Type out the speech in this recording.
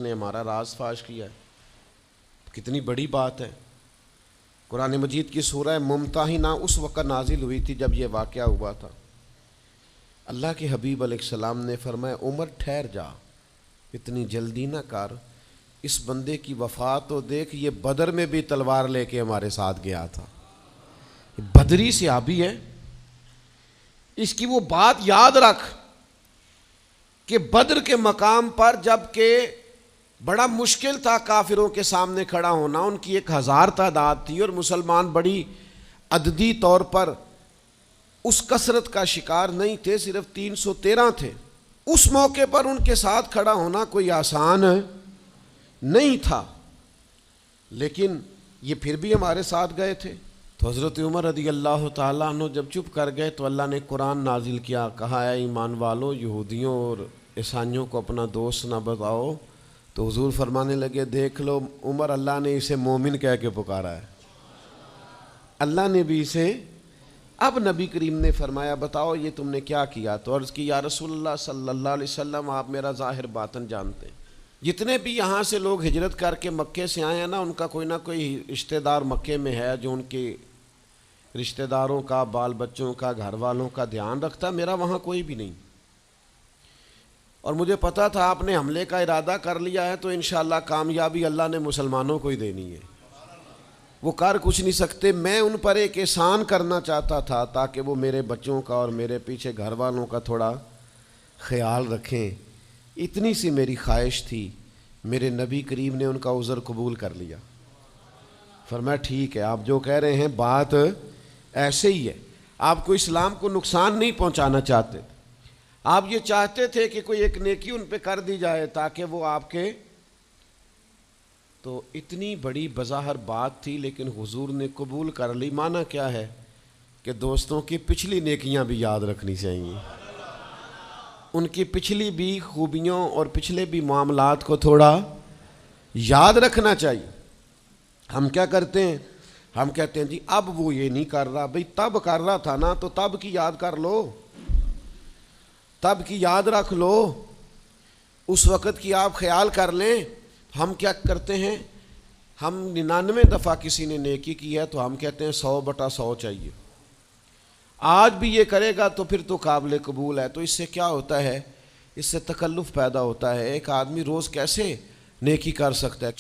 نے ہمارا راز فاش کیا ہے، کتنی بڑی بات ہے۔ قرآن مجید کی سورہ ممتحنہ اس وقت نازل ہوئی تھی جب یہ واقعہ ہوا تھا۔ اللہ کے حبیب علیہ السلام نے فرمایا عمر ٹھہر جا، اتنی جلدی نہ کر، اس بندے کی وفات تو دیکھ، یہ بدر میں بھی تلوار لے کے ہمارے ساتھ گیا تھا، بدری صحابی ہے، اس کی وہ بات یاد رکھ کہ بدر کے مقام پر جب کہ بڑا مشکل تھا کافروں کے سامنے کھڑا ہونا، ان کی 1000 تعداد تھی اور مسلمان بڑی عددی طور پر اس کثرت کا شکار نہیں تھے، صرف 313 تھے۔ اس موقع پر ان کے ساتھ کھڑا ہونا کوئی آسان نہیں تھا، لیکن یہ پھر بھی ہمارے ساتھ گئے تھے۔ تو حضرت عمر رضی اللہ تعالیٰ عنہ جب چپ کر گئے تو اللہ نے قرآن نازل کیا، کہا اے ایمان والو، یہودیوں اور عیسائیوں کو اپنا دوست نہ بتاؤ۔ تو حضور فرمانے لگے دیکھ لو عمر، اللہ نے اسے مومن کہہ کے پکارا ہے، اللہ نے بھی اسے۔ اب نبی کریم نے فرمایا بتاؤ یہ تم نے کیا کیا؟ تو عرض کی یا رسول اللہ صلی اللہ علیہ وسلم، آپ میرا ظاہر باطن جانتے ہیں، جتنے بھی یہاں سے لوگ ہجرت کر کے مکے سے آئے ہیں نا، ان کا کوئی نہ کوئی رشتہ دار مکے میں ہے جو ان کے رشتہ داروں کا، بال بچوں کا، گھر والوں کا دھیان رکھتا، میرا وہاں کوئی بھی نہیں۔ اور مجھے پتا تھا آپ نے حملے کا ارادہ کر لیا ہے تو انشاءاللہ کامیابی اللہ نے مسلمانوں کو ہی دینی ہے، وہ کر کچھ نہیں سکتے۔ میں ان پر ایک احسان کرنا چاہتا تھا تاکہ وہ میرے بچوں کا اور میرے پیچھے گھر والوں کا تھوڑا خیال رکھیں، اتنی سی میری خواہش تھی۔ میرے نبی کریم نے ان کا عذر قبول کر لیا، فرمایا ٹھیک ہے، آپ جو کہہ رہے ہیں بات ایسے ہی ہے، آپ کو اسلام کو نقصان نہیں پہنچانا چاہتے، آپ یہ چاہتے تھے کہ کوئی ایک نیکی ان پہ کر دی جائے تاکہ وہ آپ کے، تو اتنی بڑی بظاہر بات تھی لیکن حضور نے قبول کر لی۔ معنی کیا ہے کہ دوستوں کی پچھلی نیکیاں بھی یاد رکھنی چاہیے، ان کی پچھلی بھی خوبیوں اور پچھلے بھی معاملات کو تھوڑا یاد رکھنا چاہیے۔ ہم کیا کرتے ہیں؟ ہم کہتے ہیں جی اب وہ یہ نہیں کر رہا، بھئی تب کر رہا تھا نا، تو تب کی یاد کر لو، تب کی یاد رکھ لو، اس وقت کی آپ خیال کر لیں۔ ہم کیا کرتے ہیں؟ ہم 99 دفعہ کسی نے نیکی کی ہے تو ہم کہتے ہیں 100/100 چاہیے، آج بھی یہ کرے گا تو پھر تو قابل قبول ہے۔ تو اس سے کیا ہوتا ہے؟ اس سے تکلف پیدا ہوتا ہے، ایک آدمی روز کیسے نیکی کر سکتا ہے؟